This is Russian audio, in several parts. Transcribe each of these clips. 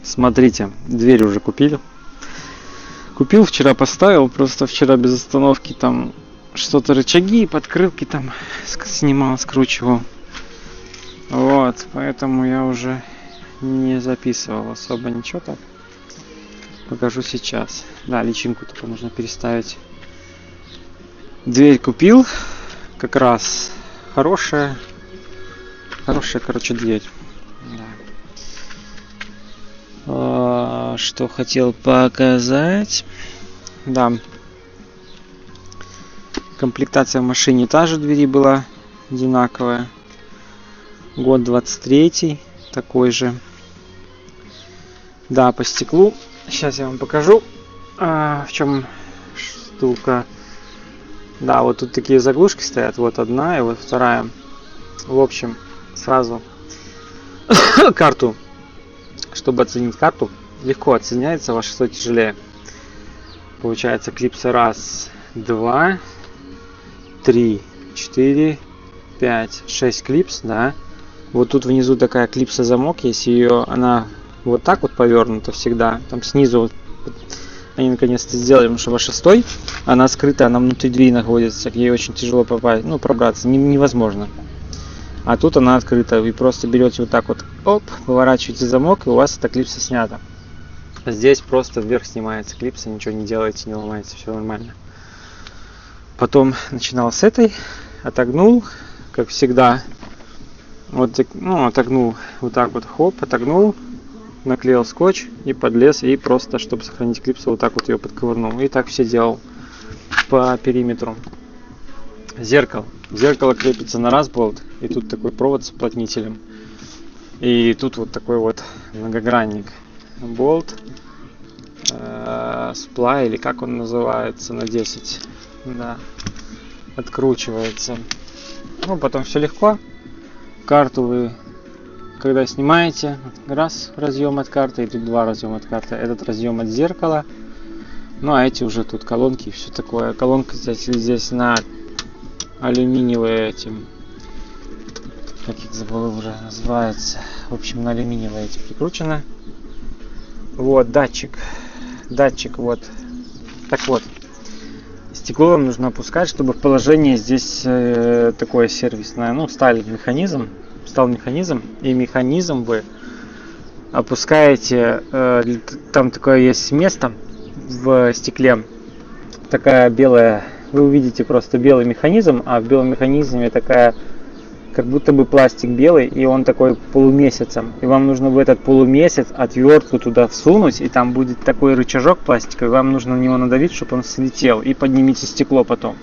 Смотрите, дверь уже купили. Купил, вчера поставил, просто вчера без остановки там что-то рычаги, подкрылки там снимал, скручивал. Вот, поэтому я уже не записывал особо ничего так. Покажу сейчас. Да, личинку только нужно переставить. Дверь купил, как раз хорошая, короче, дверь. Да. Что хотел показать? Да. Комплектация в машине та же двери была, одинаковая. Год 23, такой же. Да, по стеклу. Сейчас я вам покажу, в чем штука. Да, вот тут такие заглушки стоят. Вот одна и вот вторая. В общем, сразу карту. Чтобы оценить карту, легко оценяется, во что тяжелее. Получается клипса 1, 2, 3, 4, 5, 6 клипс, да. Вот тут внизу такая клипса замок, если ее, она вот так вот повернута всегда, там снизу они наконец-то сделали, потому что во 6, она скрыта, она внутри двери находится, ей очень тяжело попасть, пробраться, невозможно. А тут она открыта, вы просто берете вот так вот, оп, поворачиваете замок, и у вас эта клипса снята. Здесь просто вверх снимается клипса, ничего не делаете, не ломаете, все нормально. Потом начинал с этой, отогнул, как всегда, вот, отогнул вот так вот, хоп, отогнул, наклеил скотч и подлез, и просто, чтобы сохранить клипсу, вот так вот ее подковырнул. И так все делал по периметру. Зеркало крепится на раз болт, и тут такой провод с уплотнителем. И тут вот такой вот многогранник. Болт, сплай, или как он называется, на 10. Да, откручивается. Потом все легко. Карту вы, когда снимаете, раз разъем от карты, и тут 2 разъема от карты. Этот разъем от зеркала. А эти уже тут колонки и все такое. Колонка здесь на алюминиевые как их забыл уже называется. В общем, на алюминиевые эти прикручено. Вот датчик вот. Так вот, стекло вам нужно опускать, чтобы в положение здесь такое сервисное. Стал механизм, и механизм вы опускаете. Там такое есть место в стекле, такая белая. Вы увидите просто белый механизм, а в белом механизме такая, как будто бы пластик белый, и он такой полумесяцем. И вам нужно в этот полумесяц отвертку туда всунуть, и там будет такой рычажок пластиковый, вам нужно на него надавить, чтобы он слетел, и поднимите стекло потом.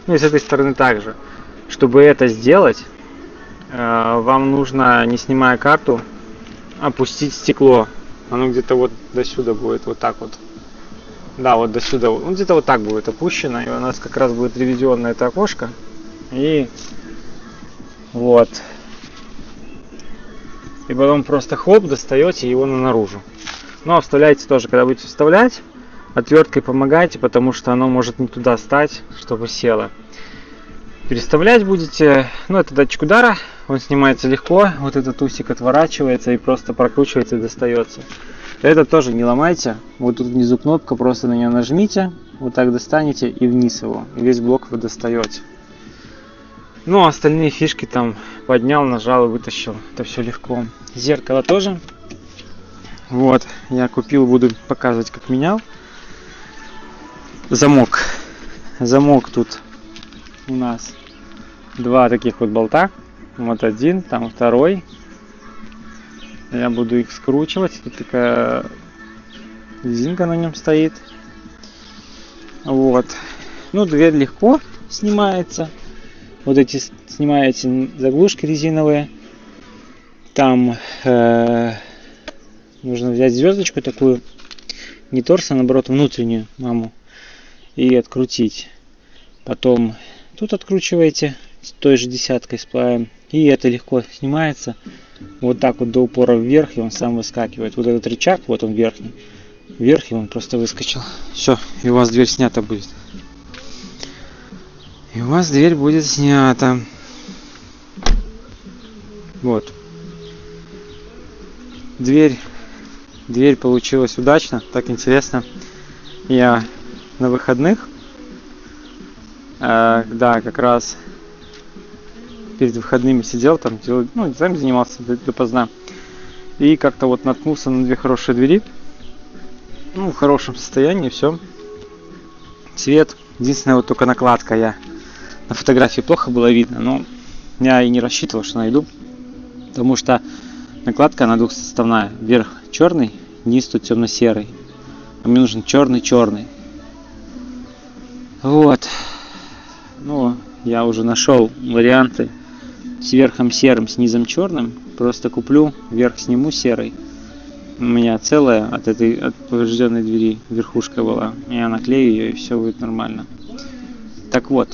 И с этой стороны также. Чтобы это сделать, вам нужно, не снимая карту, опустить стекло. Оно где-то вот до сюда будет, вот так вот. Да, вот до сюда. Где-то вот так будет опущено, и у нас как раз будет ревизионное это окошко. И вот. И потом просто хлоп, достаете его наружу. А вставляете тоже, когда будете вставлять, отверткой помогайте, потому что оно может не туда стать, чтобы село. Переставлять будете, это датчик удара, он снимается легко, вот этот усик отворачивается и просто прокручивается и достается. Это тоже не ломайте, вот тут внизу кнопка, просто на нее нажмите, вот так достанете и вниз его, и весь блок вы достаете. Остальные фишки там поднял, нажал и вытащил, это все легко. Зеркало тоже, вот, я купил, буду показывать, как менял. Замок тут у нас 2 таких вот болта, вот один, там второй. Я буду их скручивать. Тут такая резинка на нем стоит. Вот. Дверь легко снимается. Вот эти снимаете заглушки резиновые. Там нужно взять звездочку такую, не торс, а наоборот внутреннюю маму, и открутить. Потом тут откручиваете той же десяткой с плаем. И это легко снимается. Вот так вот до упора вверх, и он сам выскакивает. Вот этот рычаг, вот он верхний. Вверх, и он просто выскочил. Все, и у вас дверь снята будет. И у вас дверь будет снята. Вот. Дверь получилась удачно, так интересно. Я на выходных, да, как раз перед выходными сидел там, сам занимался допоздна. И как-то вот наткнулся на две хорошие двери. В хорошем состоянии, все. Цвет. Единственное, вот только накладка. На фотографии плохо было видно, но я и не рассчитывал, что найду. Потому что накладка, она двухсоставная. Верх черный, низ тут темно-серый. А мне нужен черный-черный. Вот. Я уже нашел варианты с верхом серым, с низом черным. Просто куплю, верх сниму серый. У меня целая от поврежденной двери верхушка была. Я наклею ее, и все будет нормально. Так вот.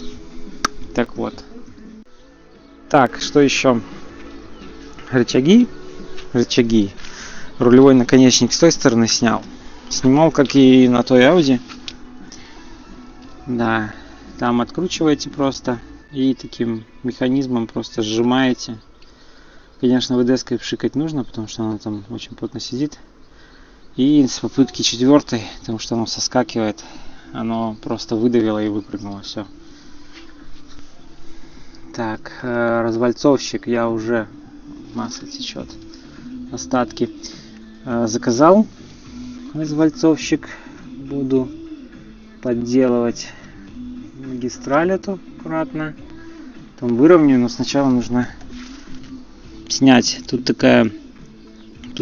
Так, что еще? Рычаги. Рулевой наконечник с той стороны снял. Снимал, как и на той Audi. Да, там откручиваете просто и таким механизмом просто сжимаете. Конечно, ВД-ской пшикать нужно, потому что она там очень плотно сидит. И с попытки 4, потому что оно соскакивает, оно просто выдавило и выпрыгнуло. Все. Так, развальцовщик я уже... Масло течет. Остатки. Заказал развальцовщик. Буду подделывать магистраль эту аккуратно. Потом выровняю, но сначала нужно снять. Тут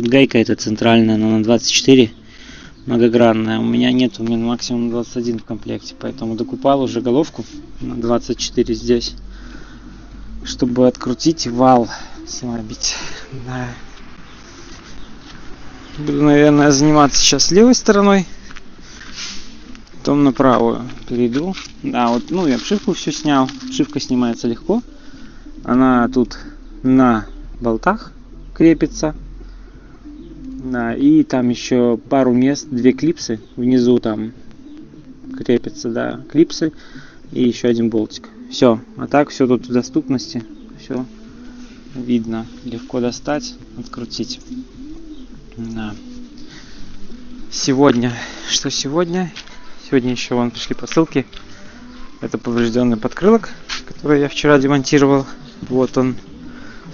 гайка эта центральная, она на 24 многогранная. У меня нет, у меня максимум 21 в комплекте, поэтому докупал уже головку на 24 здесь, чтобы открутить вал слабить. Да. Буду, наверное, заниматься сейчас левой стороной, потом на правую перейду. Да, вот, я обшивку все снял. Обшивка снимается легко. Она тут на болтах крепится. Да, и там еще пару мест, 2 клипсы внизу там крепятся, да, клипсы и еще один болтик. Все, а так все тут в доступности, все видно, легко достать, открутить. Да. Сегодня еще вон пришли посылки. Это поврежденный подкрылок, который я вчера демонтировал. Вот он.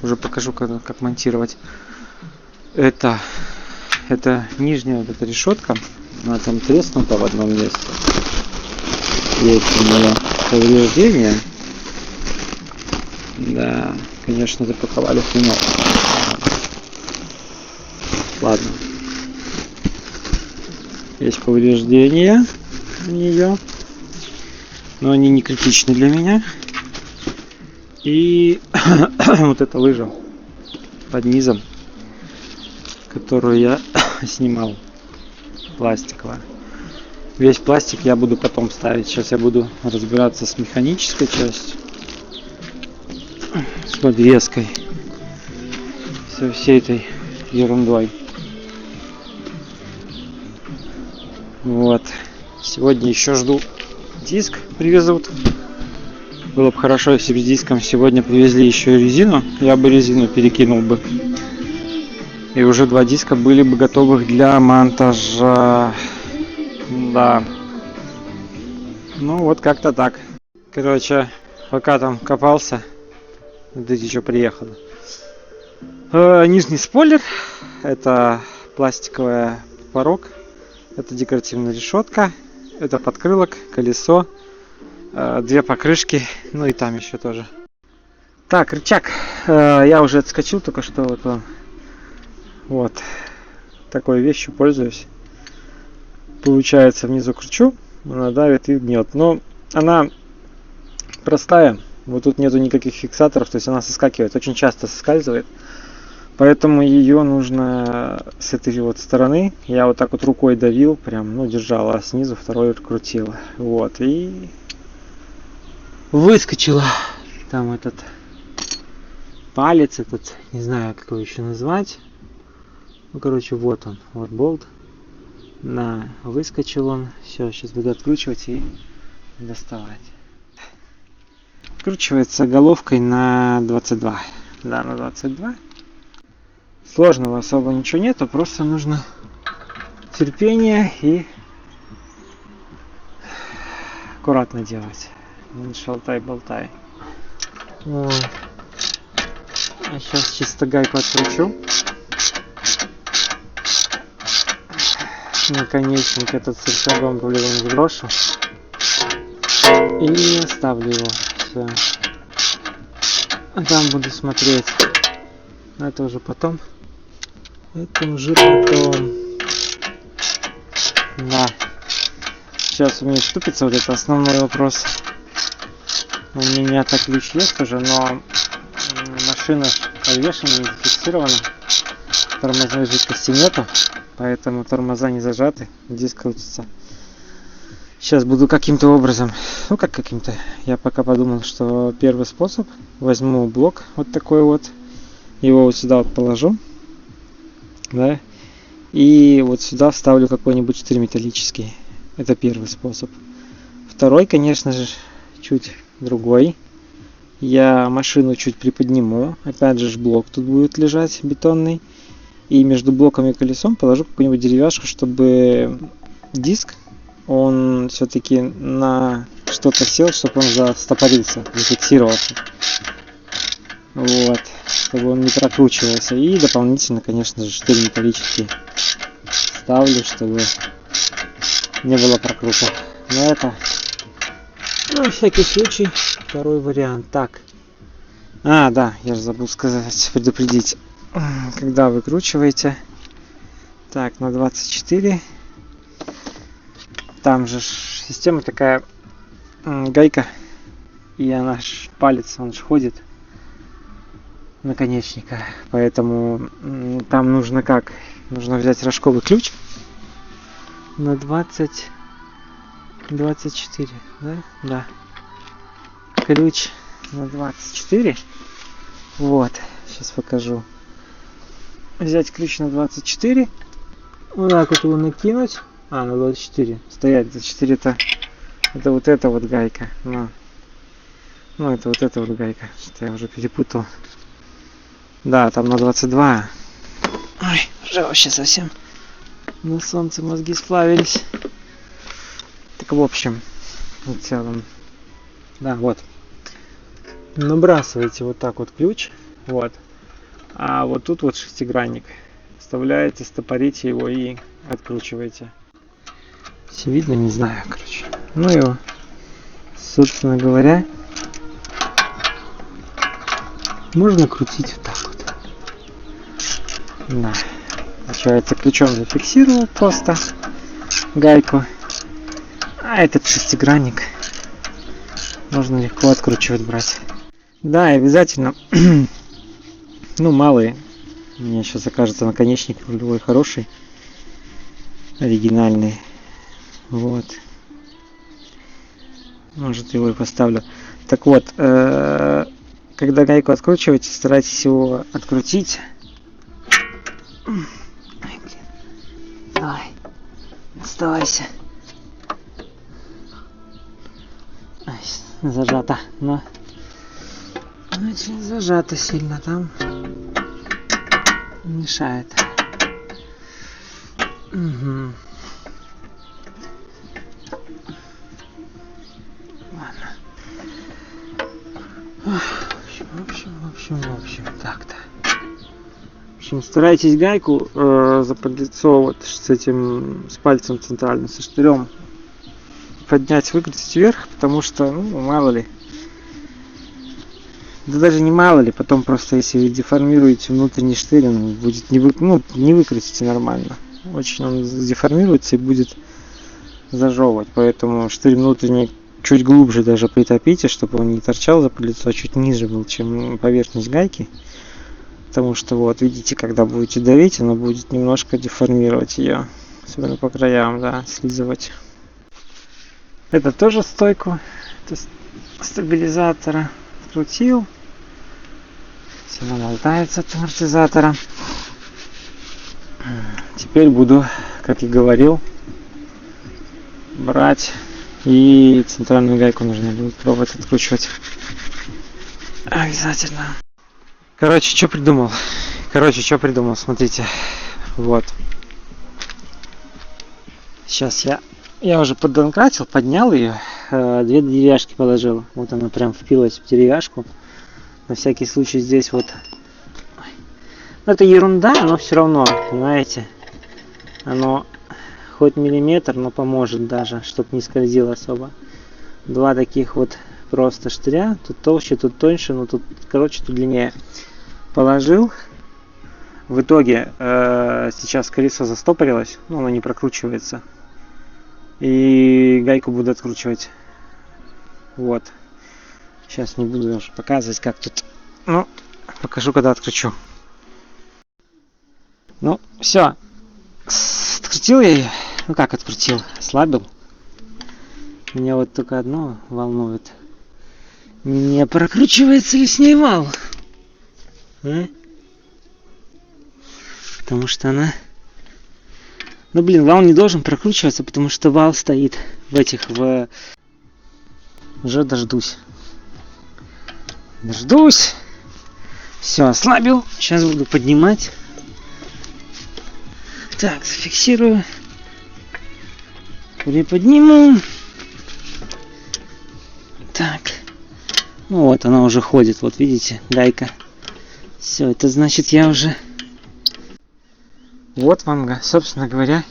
Уже покажу, как монтировать. Это нижняя вот эта решетка. Она там треснута в одном месте. Есть у нее повреждения. Да, конечно, запаковали хренок. Ладно. Есть повреждения у нее, но они не критичны для меня. И вот эта лыжа под низом, которую я снимал, пластиковая. Весь пластик я буду потом ставить. Сейчас я буду разбираться с механической частью, с подвеской, со всей этой ерундой. Вот. Сегодня еще жду, диск привезут. Было бы хорошо, если бы с диском сегодня привезли еще и резину. Я бы резину перекинул бы. И уже 2 диска были бы готовых для монтажа. Да. Вот как-то так. Короче, пока там копался, видите, что приехало. Нижний спойлер. Это пластиковый порог. Это декоративная решетка. Это подкрылок, колесо. 2 покрышки. И там еще тоже. Так, рычаг. Я уже отскочил только что. Вот. Такой вещью пользуюсь. Получается, внизу кручу. Она давит и гнет. Но она простая. Вот тут нету никаких фиксаторов. То есть она соскакивает. Очень часто соскальзывает. Поэтому ее нужно с этой вот стороны. Я вот так вот рукой давил. Прям, держал. А снизу второй крутил. Вот. И выскочила. Там этот палец этот. Не знаю, как его еще назвать. Короче, вот он. Вот болт. Выскочил он. Все, сейчас буду откручивать и доставать. Откручивается головкой на 22. Да, на 22. Сложного особо ничего нету, просто нужно терпение и аккуратно делать. Не шалтай-болтай. А сейчас чисто гайку откручу. Наконечник этот с рычагом рулевым сброшу. И оставлю его. Все. А там буду смотреть. Но это уже потом. Это уже потом. Да. Сейчас у меня вступится вот это основной вопрос. У меня-то ключ есть уже, но машина подвешена, не зафиксирована. Тормозной жидкости нету, поэтому тормоза не зажаты, диск крутится. Сейчас буду каким-то образом, ну как каким-то, я пока подумал, что первый способ, возьму блок вот такой вот, его вот сюда вот положу, да, и вот сюда вставлю какой-нибудь штырь металлический. Это первый способ. Второй, конечно же, чуть другой. Я машину чуть приподниму, опять же блок тут будет лежать бетонный, и между блоком и колесом положу какую-нибудь деревяшку, чтобы диск, он все-таки на что-то сел, чтобы он застопорился, зафиксировался. Вот, чтобы он не прокручивался. И дополнительно, конечно же, штырь металлический ставлю, чтобы не было прокрута. Но это, на всякий случай, второй вариант. Так. Да, я же забыл сказать, предупредить. Когда выкручиваете, так, на 24, там же система такая, гайка, и она палец, он же ходит наконечника, поэтому там нужно как? Нужно взять рожковый ключ на 24, да? Да. Ключ на 24, вот, сейчас покажу. Взять ключ на 24, вот так вот его накинуть, на 24, стоять, 24 это вот эта вот гайка, ну это вот эта вот гайка, что я уже перепутал, да, там на 22, ой, уже вообще совсем на солнце мозги сплавились, так в общем, в целом, да, вот, набрасываете вот так вот ключ, вот. А вот тут вот шестигранник. Вставляете, стопорите его и откручиваете. Все видно, не знаю, короче. Ну его, собственно говоря, можно крутить вот так вот. Да. Получается, ключом зафиксировал просто гайку. А этот шестигранник можно легко откручивать, брать. Да, и обязательно. Ну, малый. Мне сейчас окажется наконечник рулевой хороший. Оригинальный. Вот. Может, его и поставлю. Так вот, когда гайку откручиваете, старайтесь его открутить. Ай, блин. Давай. Оставайся. Ай, зажато. Но очень зажато сильно там. Мешает. Угу. Ладно. В общем, так-то. В общем, старайтесь гайку заподлицовывать с пальцем центральным, со штырем поднять, выкрутить вверх, потому что, мало ли. Да даже не мало ли, потом просто если вы деформируете внутренний штырь, он будет не выкрутите нормально. Очень он деформируется и будет зажевывать. Поэтому штырь внутренний чуть глубже даже притопите, чтобы он не торчал за подлицо, а чуть ниже был, чем поверхность гайки. Потому что вот видите, когда будете давить, оно будет немножко деформировать ее. Особенно по краям, да, слизывать. Это тоже стойку стабилизатора. Крутил. Все болтается от амортизатора. Теперь буду, как и говорил, брать и центральную гайку нужно будет пробовать откручивать. Обязательно. Короче, что придумал? Короче, что придумал, смотрите. Вот. Сейчас я уже поддонкратил, поднял ее. 2 деревяшки положил. Вот она прям впилась в деревяшку. На всякий случай здесь вот. Это ерунда, но все равно, понимаете. Оно хоть миллиметр, но поможет даже, чтобы не скользило особо. 2 таких вот просто штыря. Тут толще, тут тоньше, но тут, короче, тут длиннее. Положил. В итоге сейчас колесо застопорилось, но оно не прокручивается. И гайку буду откручивать. Вот. Сейчас не буду даже показывать, как тут. Ну, покажу, когда откручу. Ну, все. Открутил я ее. Ну как открутил? Ослабил. Меня вот только одно волнует. Не прокручивается ли с ней вал? А? Потому что она... Ну блин, вал не должен прокручиваться, потому что вал стоит в этих... Уже дождусь. Дождусь. Все, ослабил. Сейчас буду поднимать. Так, зафиксирую. Приподниму. Так. Ну вот, она уже ходит. Вот видите, гайка. Все, это значит, я уже... Вот вам, собственно говоря,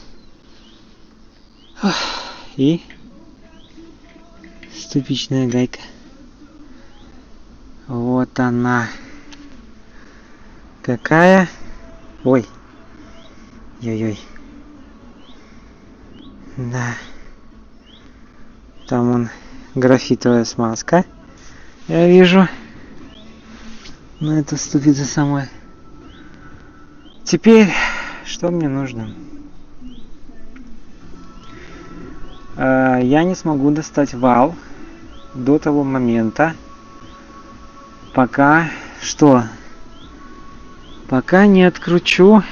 и ступичная гайка. Вот она. Какая? Ой. Ой-ой. Да. Там он графитовая смазка. Я вижу. На эту ступицу самой. Теперь, что мне нужно? Я не смогу достать вал до того момента, пока что? Пока не откручу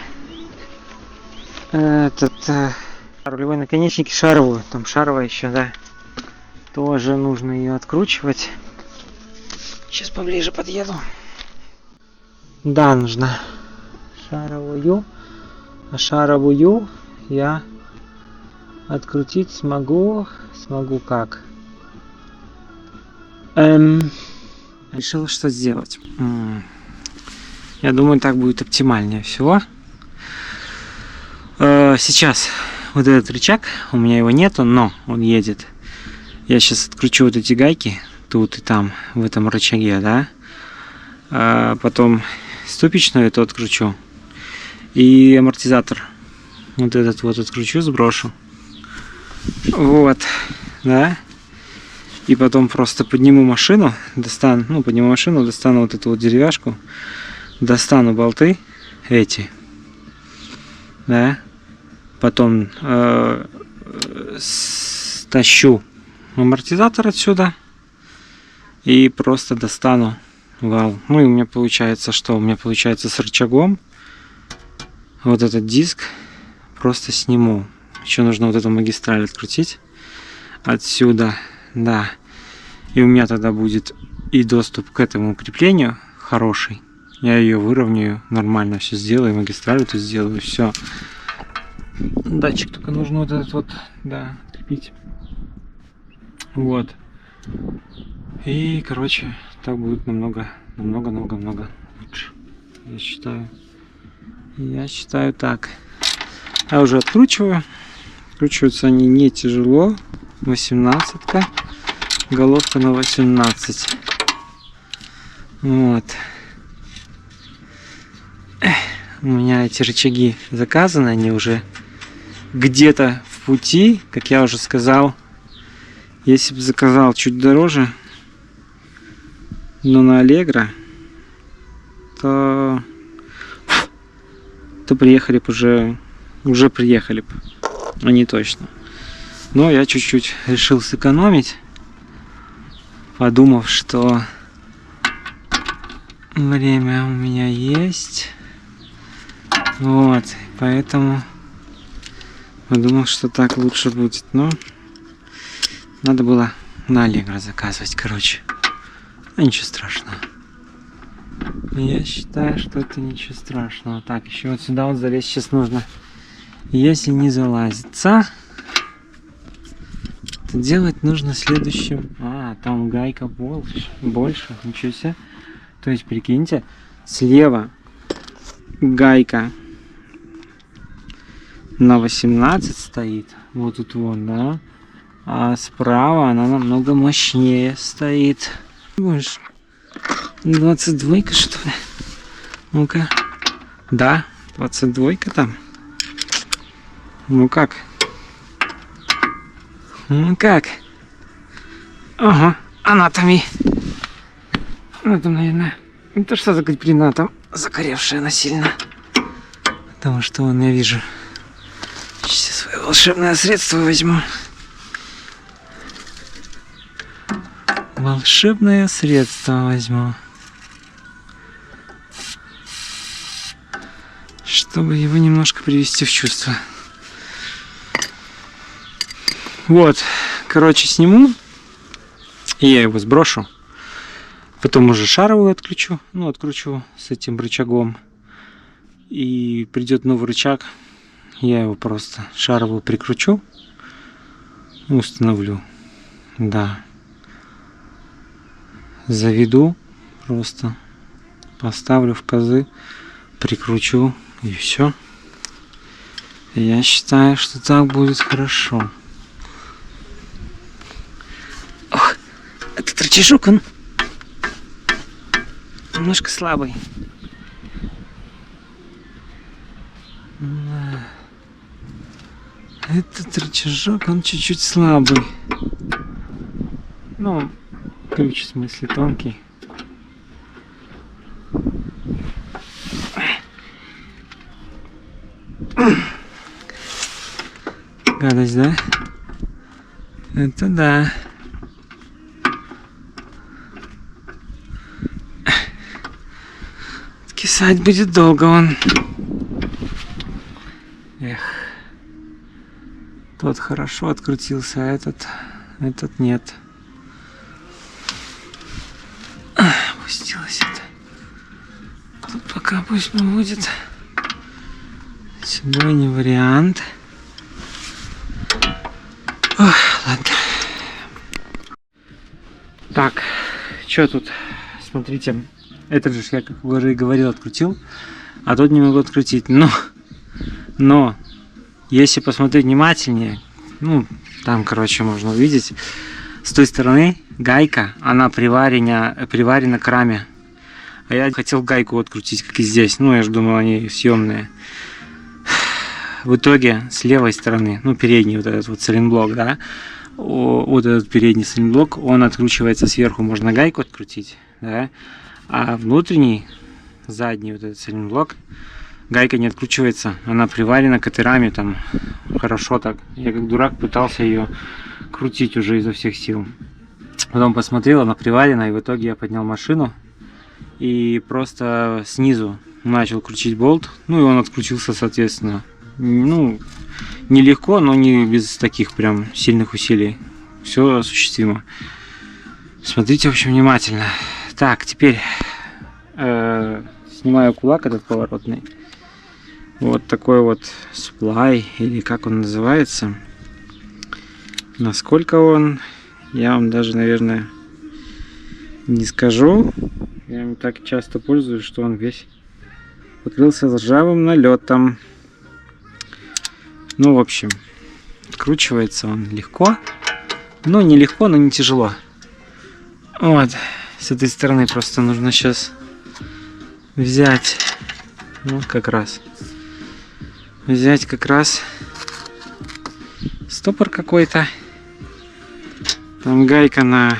этот рулевой наконечник, шаровую. Там шаровая еще, да. Тоже нужно ее откручивать. Сейчас поближе подъеду. Да, нужно шаровую. А шаровую я открутить смогу. Смогу как? Решил, что сделать. Я думаю, так будет оптимальнее всего. Сейчас вот этот рычаг, у меня его нету, но он едет. Я сейчас откручу вот эти гайки, тут и там, в этом рычаге, да. Потом ступичную эту откручу. И амортизатор вот этот вот откручу, сброшу. Вот, да. И потом просто подниму машину, достану, достану вот эту вот деревяшку, достану болты эти, да. Потом стащу амортизатор отсюда и просто достану вал. Ну и у меня получается что? У меня получается с рычагом вот этот диск просто сниму. Еще нужно вот эту магистраль открутить отсюда, да. И у меня тогда будет и доступ к этому креплению хороший. Я ее выровняю, нормально все сделаю, магистраль эту сделаю, все. Датчик только нужно вот этот вот, да, крепить. Вот. И, короче, так будет намного лучше. Я считаю так. Я уже откручиваю. Откручиваются они не тяжело. 18-ка. Головка на 18. Вот. У меня эти рычаги заказаны, они уже где-то в пути, как я уже сказал. Если бы заказал чуть дороже, но на Allegro, то приехали бы уже приехали бы, они точно. Но я чуть-чуть решил сэкономить, подумав, что время у меня есть. Вот, поэтому подумал, что так лучше будет. Но надо было на Allegro заказывать, короче. А ничего страшного. Я считаю, что это ничего страшного. Так, еще вот сюда вот залезть сейчас нужно. Если не залазится, то делать нужно следующим. А, там гайка больше. Ничего себе. То есть, прикиньте, слева гайка на 18 стоит. Вот тут вон, да. А справа она намного мощнее стоит. Больше. 22-ка, что ли? Ну-ка. Да, 22-ка там. Ну как? Ну как? Ага, анатомия. Ну там, наверное, это что за катерина там загоревшая она сильно. Потому что вон я вижу. Сейчас свое волшебное средство возьму. Волшебное средство возьму. Чтобы его немножко привести в чувство. Вот, короче, сниму. И я его сброшу. Потом уже шаровую отключу. Ну, откручу с этим рычагом. И придет новый рычаг. Я его просто шаровую прикручу. Установлю. Да. Заведу. Просто поставлю в пазы. Прикручу. И все. Я считаю, что так будет хорошо. Ох, этот рычажок, он немножко слабый. Этот рычажок, он чуть-чуть слабый. Ну, ключ в смысле тонкий. Гадость, да? Это да. Кисать будет долго он. Эх. Тот хорошо открутился, а этот нет. Опустилось это. Тут пока пусть будет. Сюда не вариант. Ох, ладно. Так, что тут? Смотрите, этот же я, как уже и говорил, открутил, а тут не могу открутить. Но если посмотреть внимательнее, ну, там, короче, можно увидеть, с той стороны гайка, она приварена к раме. А я хотел гайку открутить, как и здесь. Ну, я же думал, они съемные. В итоге с левой стороны, ну, передний вот этот вот сайлентблок, да, вот этот передний сайлентблок, он откручивается сверху, можно гайку открутить, да, а внутренний, задний вот этот сайлентблок, гайка не откручивается, она приварена к этой раме, там, хорошо так. Я как дурак пытался ее крутить уже изо всех сил. Потом посмотрел, она приварена, и в итоге я поднял машину и просто снизу начал крутить болт, ну, и он открутился, соответственно. Ну, нелегко, но не без таких прям сильных усилий. Все осуществимо. Смотрите, в общем, внимательно. Так, теперь снимаю кулак этот поворотный. Вот такой вот сплай, или как он называется. Насколько он, я вам даже, наверное, не скажу. Я им так часто пользуюсь, что он весь покрылся ржавым налетом. Ну, в общем, откручивается он легко. Ну, не легко, но не тяжело. Вот, с этой стороны просто нужно сейчас взять, ну, как раз, взять как раз стопор какой-то. Там гайка на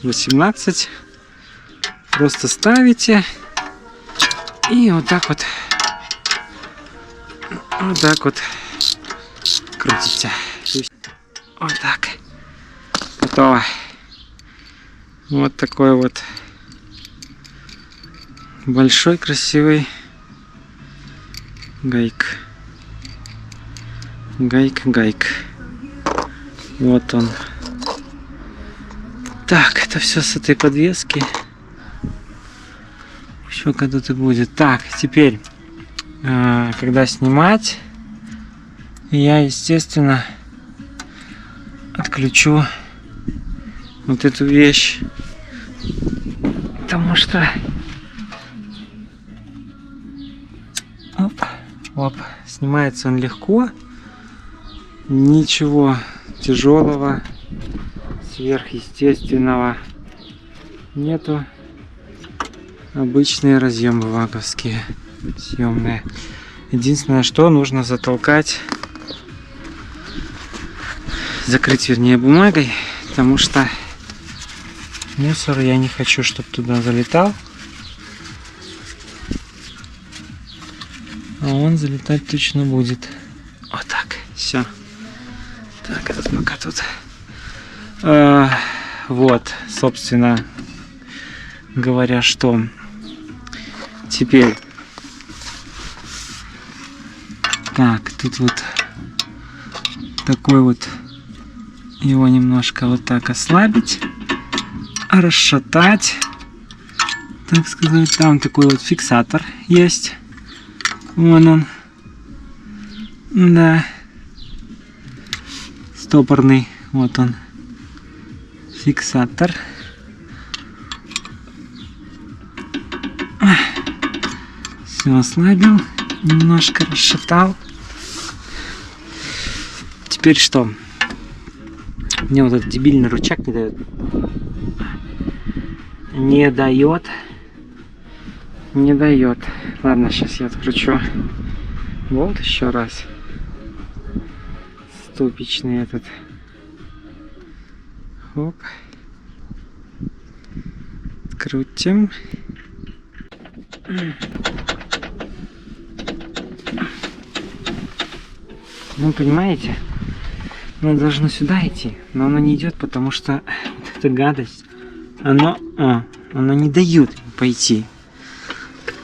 18. Просто ставите и вот так вот крутите. Вот так. Готово. Вот такой вот большой красивый гайк. Гайк. Вот он. Так, это все с этой подвески. Щека тут и будет. Так, теперь, когда снимать, я, естественно, отключу вот эту вещь, потому что оп, снимается он легко, ничего тяжелого, сверхъестественного нету. Обычные разъемы ваговские, съемные. Единственное, что нужно затолкать, закрыть, вернее, бумагой, потому что мусор я не хочу, чтобы туда залетал. А он залетать точно будет. Вот так, все. Так, этот пока тут. Вот, собственно говоря, что теперь. Так, тут вот такой вот, его немножко вот так ослабить, расшатать, так сказать. Там такой вот фиксатор есть. Вон он. Да. Стопорный. Вот он. Фиксатор. Все ослабил. Немножко расшатал. Теперь что? Мне вот этот дебильный рычаг не дает. Не дает. Ладно, сейчас я откручу болт еще раз. Ступичный этот. Оп. Крутим. Ну, понимаете, оно должно сюда идти, но оно не идет, потому что вот эта гадость, оно не дает пойти.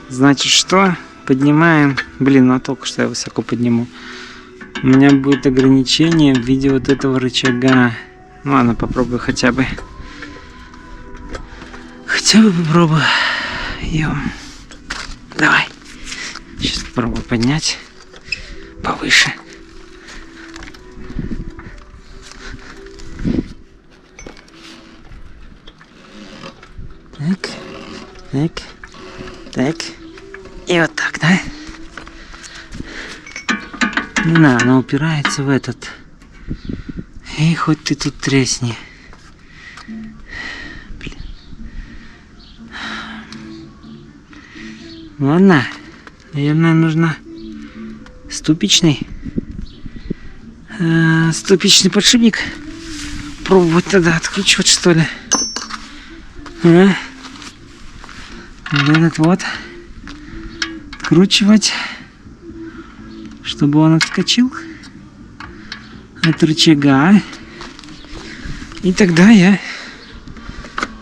Значит, что? Поднимаем. Блин, ну только что я высоко подниму. У меня будет ограничение в виде вот этого рычага. Ну ладно, попробую хотя бы. Попробую. Давай. Сейчас попробую поднять повыше. Так. И вот так, да? Да, она упирается в этот. И хоть ты тут тресни. Блин. Ладно. Наверное, нужно ступичный подшипник пробовать тогда откручивать, что ли. Вот этот вот откручивать, чтобы он отскочил от рычага, и тогда я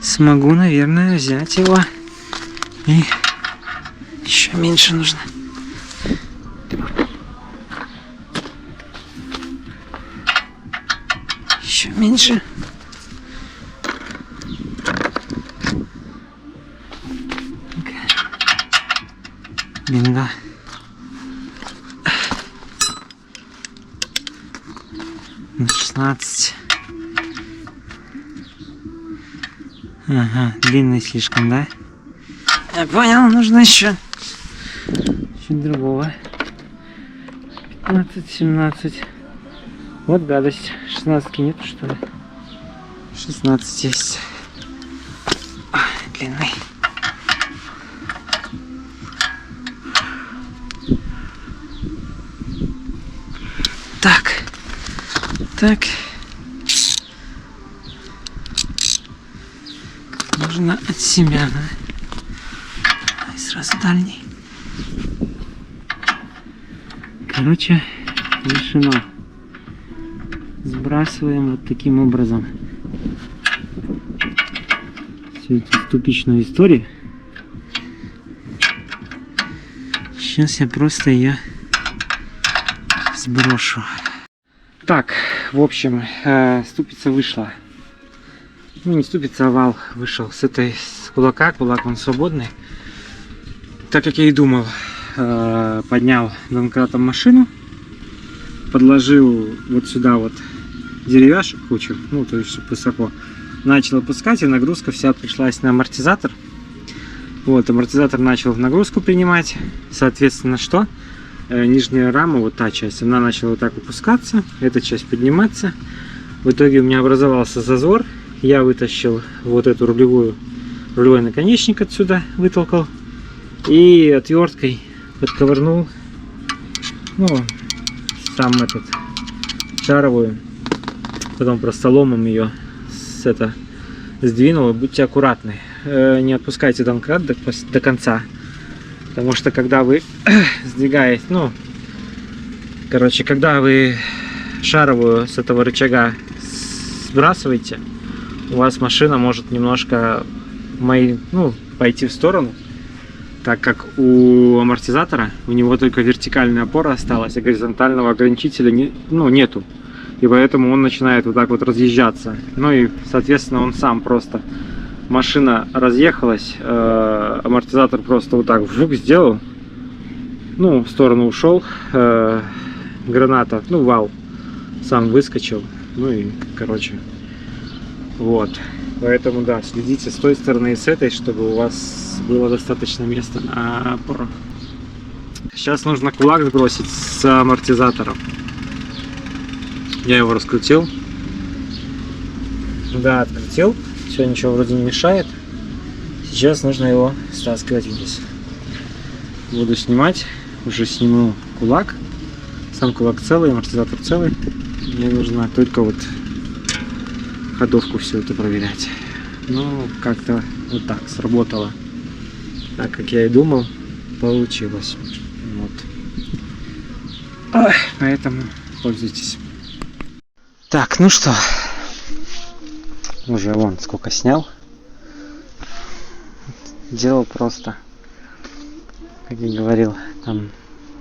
смогу, наверное, взять его. И еще меньше нужно. Еще меньше. Бинго. На 16. Ага, длинный слишком, да? Я понял, нужно еще чуть другого. 15, 17. Вот гадость. 16 нету, что ли? 16 есть. Длинный. Так. Нужно от себя, да? И сразу дальний. Короче, решено. Сбрасываем вот таким образом всю эту ступичную историю. Сейчас я просто ее сброшу. Так, в общем, ступица вышла. Ну, не ступица, а вал вышел с кулака. Кулак он свободный. так как я и думал, поднял домкратом машину, подложил вот сюда вот деревяшек кучу, ну то есть чтобы высоко, начал опускать, и нагрузка вся пришлась на амортизатор. Вот, амортизатор начал нагрузку принимать, соответственно, что? Нижняя рама, вот та часть, она начала вот так опускаться, эта часть подниматься. В итоге у меня образовался зазор, я вытащил вот эту рулевой наконечник отсюда, вытолкал, и отверткой подковырнул, ну, сам этот, шаровую, потом просто ломом ее сдвинул. Будьте аккуратны, не отпускайте домкрат до конца, потому что когда вы сдвигаете, ну, короче, когда вы шаровую с этого рычага сбрасываете, у вас машина может немножко пойти в сторону, так как у амортизатора у него только вертикальная опора осталась, а горизонтального ограничителя нету. И поэтому он начинает вот так вот разъезжаться. Ну и, соответственно, он сам просто... Машина разъехалась, амортизатор просто вот так вжук сделал. Ну, в сторону ушел. Граната, вал сам выскочил. Ну и, короче, вот. Поэтому, да, следите с той стороны и с этой, чтобы у вас было достаточно места на опорах. Сейчас нужно кулак сбросить с амортизатором. Я его раскрутил. Да, открутил. Все, ничего вроде не мешает. Сейчас нужно его стаскивать вниз. Буду снимать. Уже сниму кулак. Сам кулак целый, амортизатор целый. Мне нужно только вот ходовку все это проверять. Ну, как-то вот так сработало. Так, как я и думал, получилось. Вот. Ой, поэтому пользуйтесь. Так, ну что, уже вон сколько снял. Делал просто, как я говорил, там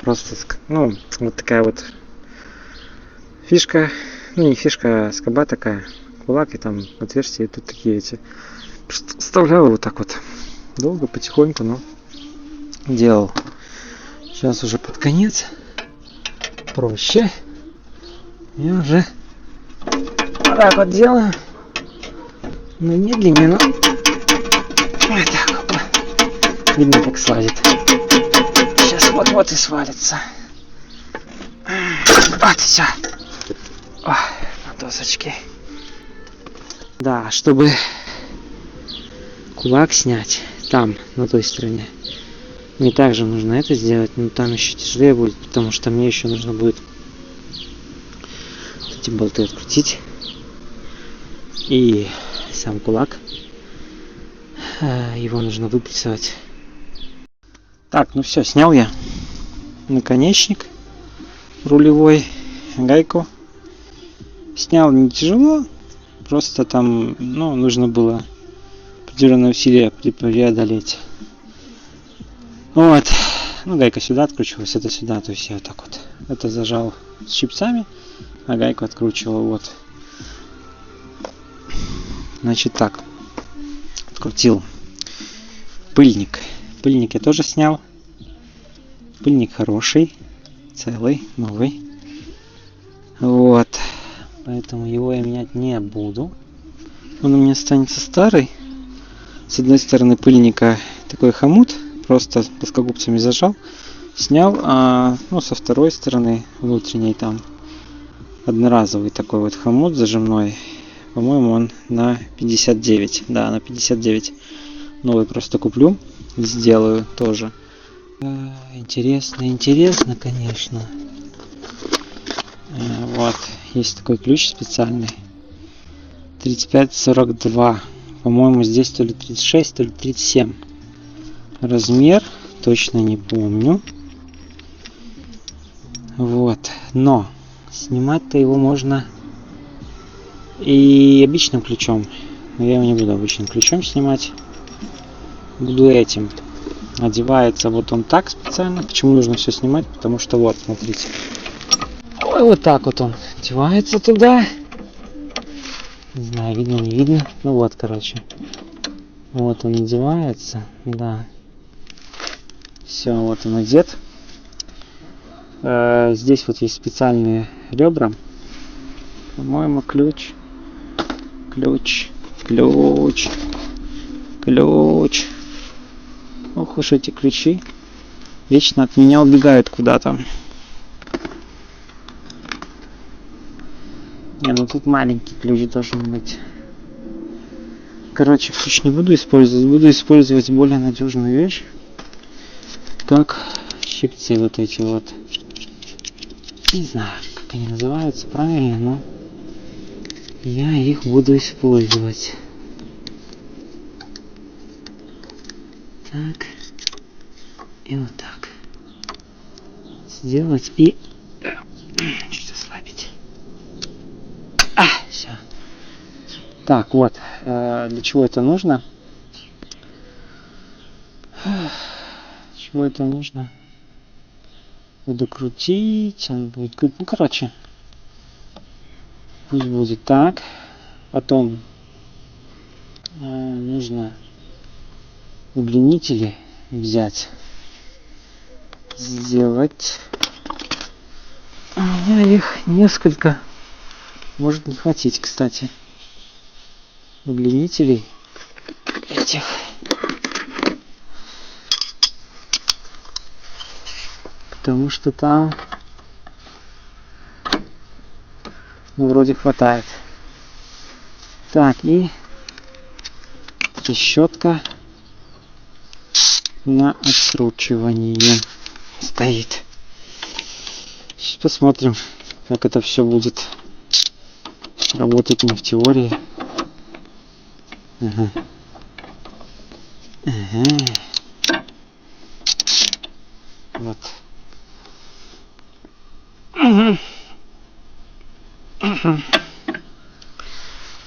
просто, вот такая вот фишка, не фишка, а скоба такая, кулак, и там отверстия, и тут такие эти. Вставлял вот так вот, долго, потихоньку, но делал. Сейчас уже под конец, проще, я уже так вот делаю, но медленнее, но вот так вот. Видно, как свалит. Сейчас вот-вот и свалится. Вот, все. О, на досочке. Да, чтобы кулак снять там, на той стороне, мне также нужно это сделать, но там еще тяжелее будет, потому что мне еще нужно будет эти болты открутить. И сам кулак, его нужно выпрессовать. Так, ну все, снял я наконечник рулевой, гайку. Снял не тяжело, просто там, нужно было определенное усилие преодолеть. Вот, гайка сюда откручивалась, это сюда, то есть я вот так вот это зажал с щипцами, а гайку откручивал вот. Значит так, открутил пыльник. Пыльник я тоже снял. Пыльник хороший, целый, новый. Вот, поэтому его я менять не буду. Он у меня останется старый. С одной стороны пыльника такой хомут, просто плоскогубцами зажал, снял, а со второй стороны внутренней там одноразовый такой вот хомут зажимной. По-моему, он на 59. Да, на 59. Новый просто куплю. Сделаю тоже. Интересно, конечно. Вот. Есть такой ключ специальный. 3542. По-моему, здесь то ли 36, то ли 37. Размер. Точно не помню. Вот. Но снимать-то его можно и обычным ключом. Но я его не буду обычным ключом снимать. Буду этим. Одевается вот он так специально. Почему нужно все снимать? Потому что вот, смотрите. Ой, вот так вот он одевается туда. Не знаю, видно, не видно. Ну вот, короче. Вот он одевается. Да. Все, вот он одет. Здесь вот есть специальные ребра. По-моему, ключ. Ох уж эти ключи. Вечно от меня убегают куда-то. Не, ну тут маленький ключ должен быть. Короче, ключ не буду использовать. Буду использовать более надежную вещь. Как щипцы вот эти вот. Не знаю, как они называются правильно, но я их буду использовать. Так. И вот так. Сделать и чуть ослабить. Все. Так, вот. Для чего это нужно? Чего это нужно? Буду крутить, он будет крутить. Ну, короче, пусть будет так. Потом нужно удлинители взять, сделать. У меня их несколько, может не хватить, кстати, удлинителей этих. Потому что там, ну, вроде хватает. Так, и трещотка на откручивание стоит. Сейчас посмотрим, как это все будет работать не в теории. Ага. Вот.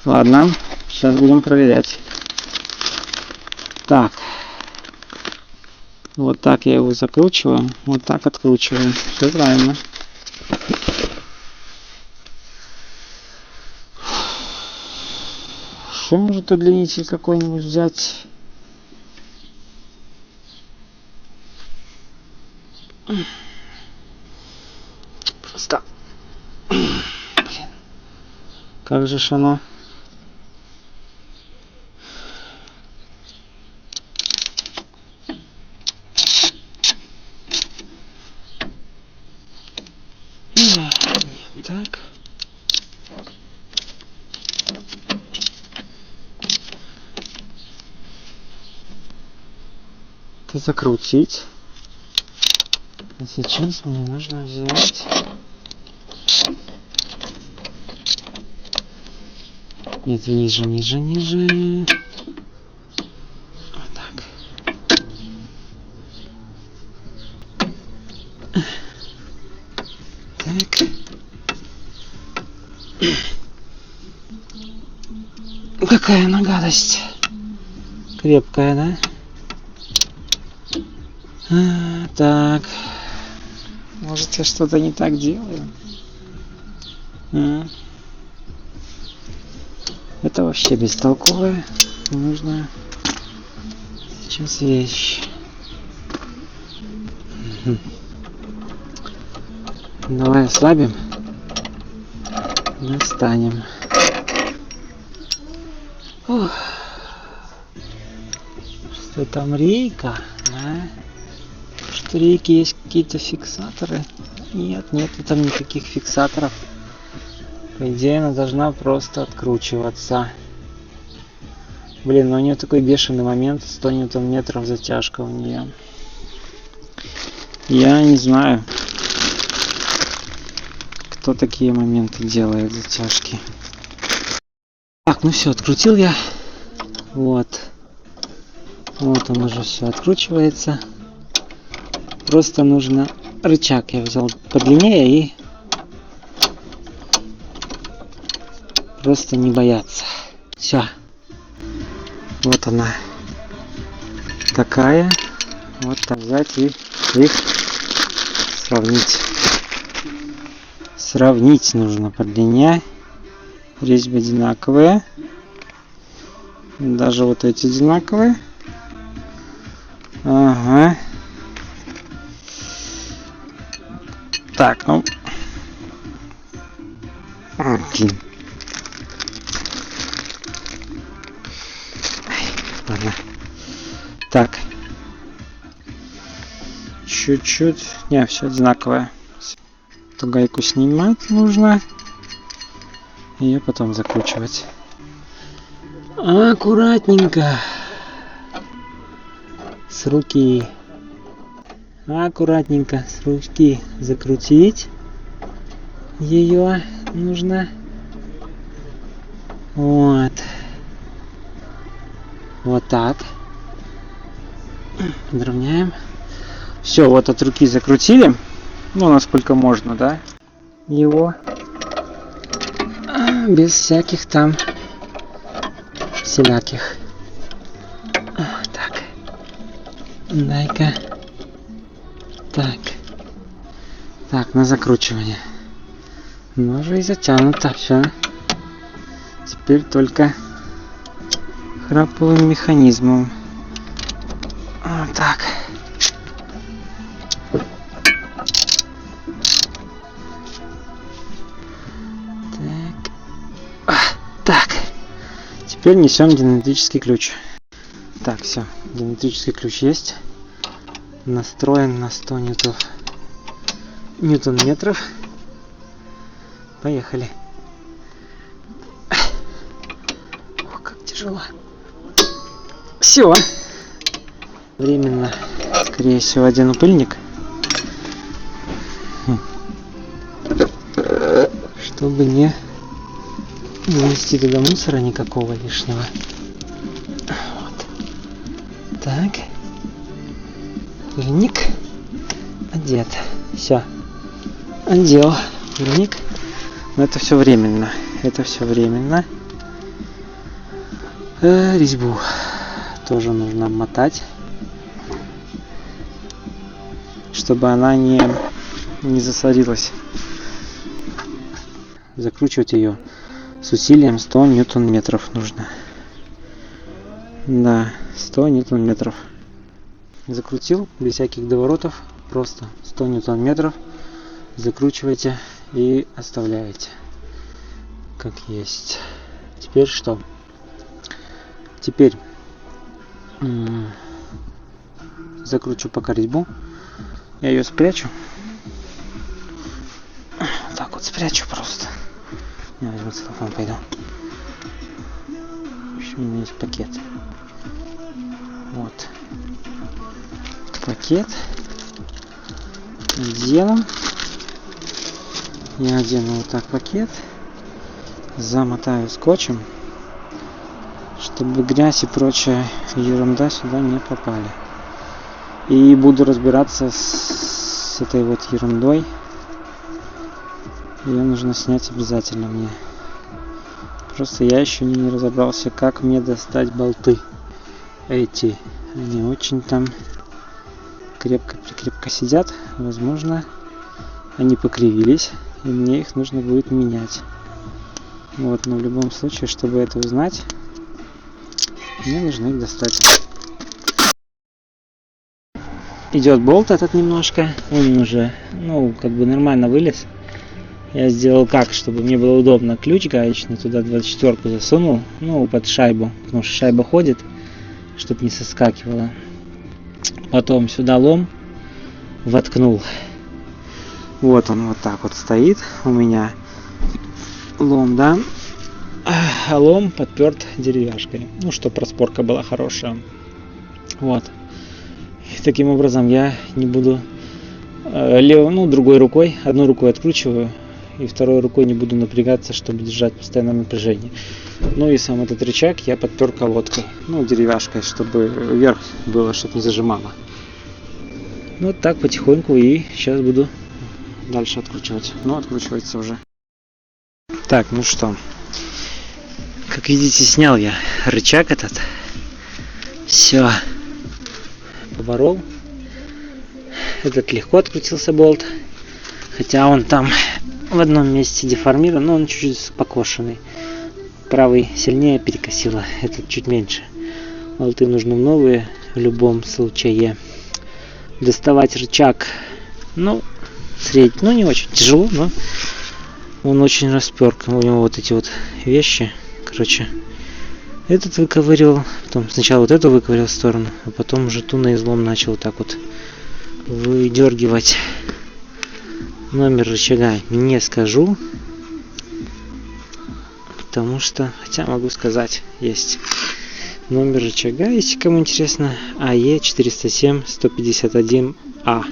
Ладно, сейчас будем проверять. Так. Вот так я его закручиваю, вот так откручиваю. Все правильно. Что может удлинитель какой-нибудь взять? Просто... Блин. Как же ж оно... Так. Это закрутить. А сейчас мне нужно взять... Нет, ниже. Вот так. Так. Какая она гадость. Крепкая, да? Так. Может, я что-то не так делаю? Это вообще бестолковая, ненужная сейчас вещь. Давай ослабим. Достанем. Ух. Что там, рейка? Да? Что рейки есть какие-то фиксаторы? Нет, там никаких фиксаторов. По идее, она должна просто откручиваться. Блин, ну у нее такой бешеный момент, 100 ньютон-метров затяжка у нее. Я не знаю, кто такие моменты делает, затяжки. Так, ну все, открутил я. Вот он уже все откручивается. Просто нужно рычаг, я взял подлиннее и просто не бояться. Все. Вот она такая. Вот так взять и их сравнить. Сравнить нужно по длине. Резьбы одинаковые. Даже вот эти одинаковые. Ага. Так, ну... Блин. Ладно. Так. Чуть-чуть. Не, все одинаковое. Эту гайку снимать нужно. Ее потом закручивать. Аккуратненько. С руки. Аккуратненько с руки закрутить. Ее нужно. Вот. Вот так. Подровняем. Все, вот от руки закрутили. Ну, насколько можно, да? Его. Без всяких там всяких. Так. Дай-ка. Так. Так, на закручивание. Ну, уже и затянуто все. Теперь только храповым механизмом. Вот так. Так. Теперь несем динамический ключ. Так, все. Динамический ключ есть. Настроен на 100 ньютон-метров. Поехали. Ох, как тяжело. Все. Временно, скорее всего, одену пыльник. Чтобы не нести туда мусора никакого лишнего. Вот. Так. Пыльник одет. Все. Одел пыльник. Но это все временно. Это все временно. Резьбу тоже нужно обмотать, чтобы она не засорилась. Закручивать ее с усилием 100 ньютон-метров нужно. Да, 100 ньютон-метров. Закрутил без всяких доворотов. Просто 100 ньютон-метров. Закручиваете и оставляете. Как есть. Теперь что? Теперь закручу пока резьбу. Я ее спрячу. Так вот спрячу просто. Я возьму телефон, пойду. В общем, у меня есть пакет. Вот. Пакет. Одену. Я одену вот так пакет. Замотаю скотчем, чтобы грязь и прочая ерунда сюда не попали. И буду разбираться с этой вот ерундой. Ее нужно снять обязательно мне. Просто я еще не разобрался, как мне достать болты. Эти. Они очень там крепко сидят. Возможно, они покривились. И мне их нужно будет менять. Вот, но в любом случае, чтобы это узнать, мне нужно их достать. Идет болт этот немножко. Он уже, как бы нормально вылез. Я сделал как, чтобы мне было удобно. Ключ гаечный туда 24-ку засунул, под шайбу, потому что шайба ходит, чтобы не соскакивала. Потом сюда лом воткнул. Вот он вот так вот стоит у меня. Лом, да? А лом подперт деревяшкой. Чтобы распорка была хорошая. Вот. И таким образом я не буду другой рукой, одной рукой откручиваю, и второй рукой не буду напрягаться, чтобы держать постоянное напряжение. Ну и сам этот рычаг я подпер колодкой, деревяшкой, чтобы вверх было, чтобы не зажимало. Вот так потихоньку, и сейчас буду дальше откручивать. Откручивается уже. Так, что. Как видите, снял я рычаг этот. Все. Поборол. Этот легко открутился болт. Хотя он там в одном месте деформирован, но он чуть-чуть покошенный. Правый сильнее перекосило, этот чуть меньше. Болты нужны новые в любом случае. Доставать рычаг, средний. Ну, не очень тяжело, но он очень распер. У него вот эти вот вещи. Короче, этот выковыривал. Потом сначала вот эту выковырял в сторону, а потом уже ту на излом начал вот так вот выдергивать. Номер рычага не скажу. Потому что, хотя могу сказать, есть номер рычага, если кому интересно, AE407-151A.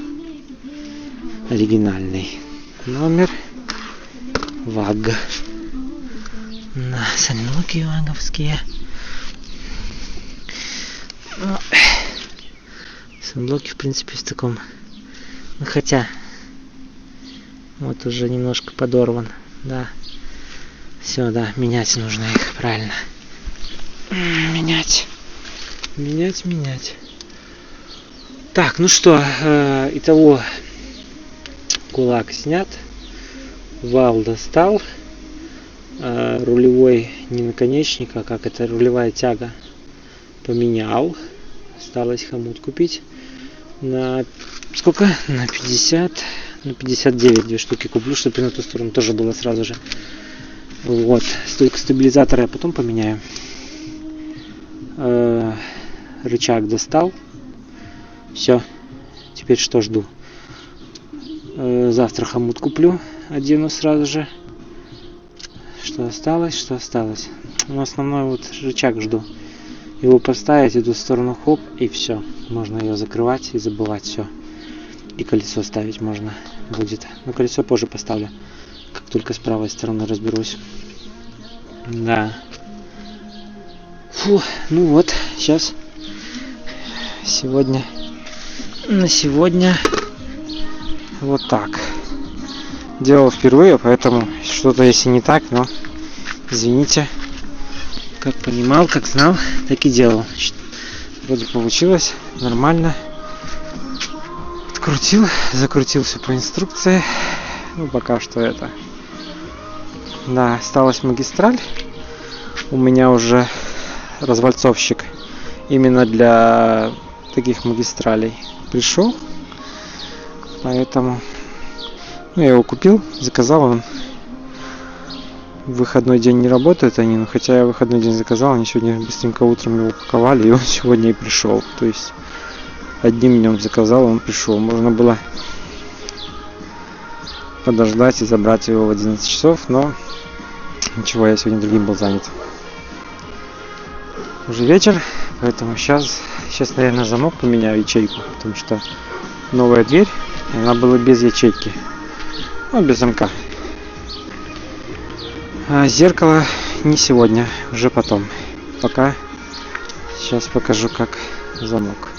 Оригинальный номер ВАГ. На сальноки ваговские. Санблоки, в принципе, в таком... Ну, хотя... Вот уже немножко подорван. Да. Все, да, менять нужно их, правильно. Менять. Так, ну что, итого кулак снят. Вал достал. Рулевой не наконечник, а как это, рулевая тяга поменял. Осталось хомут купить. На сколько? На 50, на 59 две штуки куплю, чтобы на ту сторону тоже было сразу же. Вот, стойку стабилизатора я потом поменяю. Рычаг достал. Все. Теперь что жду? Завтра хомут куплю. Одену сразу же. Что осталось? Ну, основной вот рычаг жду. Его поставить, иду в сторону, хоп, и все. Можно ее закрывать и забывать, все. И колесо ставить можно будет. Но колесо позже поставлю. Как только с правой стороны разберусь. Да. Фу, ну вот, сейчас. На сегодня вот так. Делал впервые, поэтому что-то если не так, но извините. Как понимал, как знал, так и делал. Вроде получилось нормально. Открутил, закрутил все по инструкции. Ну, пока что это. Да, осталась магистраль. У меня уже развальцовщик именно для таких магистралей пришел. Поэтому я его купил, заказал. Он в выходной день не работают они, но хотя я в выходной день заказал, они сегодня быстренько утром его упаковали, и он сегодня и пришел. То есть одним днем заказал, он пришел. Можно было подождать и забрать его в 11 часов, но ничего, я сегодня другим был занят. Уже вечер, поэтому сейчас, наверное, замок поменяю, ячейку, потому что новая дверь, она была без ячейки, ну, без замка. А зеркало не сегодня, уже потом. Пока сейчас покажу, как замок.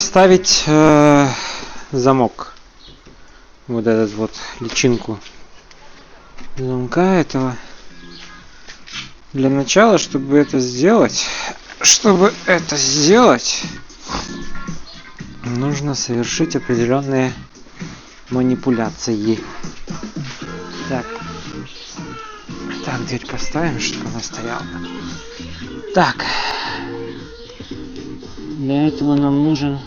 Ставить замок. Вот этот вот личинку замка этого. Для начала, чтобы это сделать, нужно совершить определенные манипуляции. Так, дверь поставим, чтобы она стояла. Так, для этого нам нужен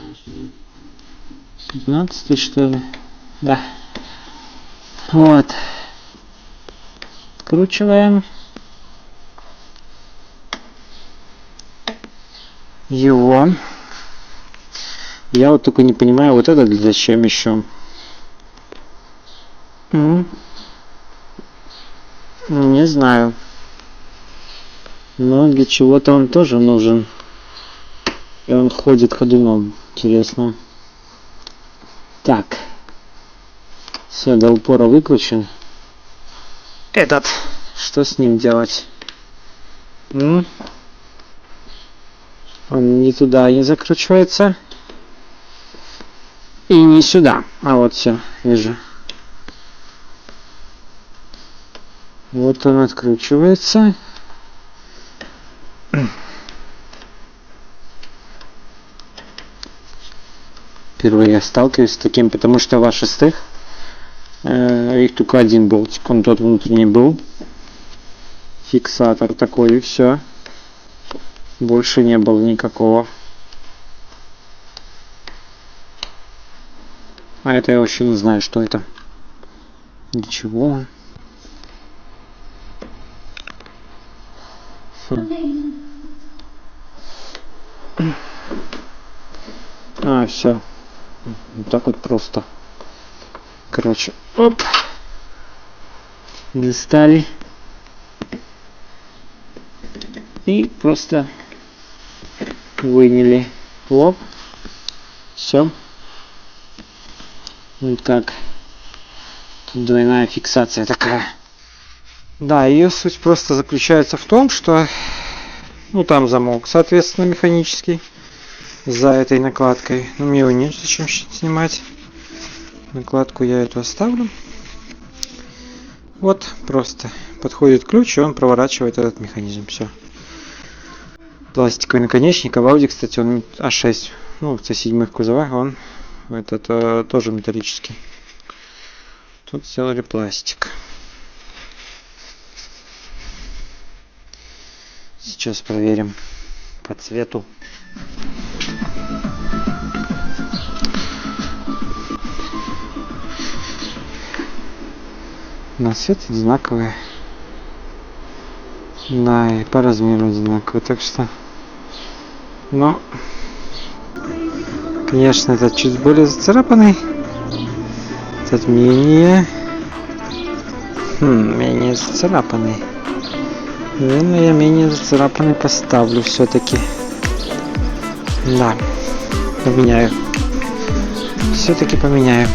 15, что ли? Да. Вот. Откручиваем его. Я вот только не понимаю, вот это для зачем еще? Не знаю. Но для чего-то он тоже нужен. И он ходит ходуном. Интересно. Так. Все, до упора выкручен. Этот. Что с ним делать? Он не туда не закручивается. И не сюда. А вот все, вижу. Вот он откручивается. Впервые я сталкиваюсь с таким, потому что в шестых их только один болтик, он тот внутренний был. Фиксатор такой и все. Больше не было никакого. А это я вообще не знаю, что это. Для чего? А, все. Вот так вот просто. Короче, оп. Достали. И просто выняли. Лоб. Все. Вот так. Тут двойная фиксация такая. Да, ее суть просто заключается в том, что там замок, соответственно, механический за этой накладкой. Но мне его нет зачем снимать. Накладку я эту оставлю. Вот, просто подходит ключ, и он проворачивает этот механизм. Все. Пластиковый наконечник, а в Audi, кстати, он А6. В C7 кузовах он этот тоже металлический. Тут сделали пластик. Сейчас проверим по цвету. На цвет одинаковые. Да, и по размеру одинаковые. Так что, конечно, этот чуть более зацарапанный. Этот менее зацарапанный. Наверное, я менее зацарапанный поставлю все-таки. Да, поменяю. Все-таки поменяю.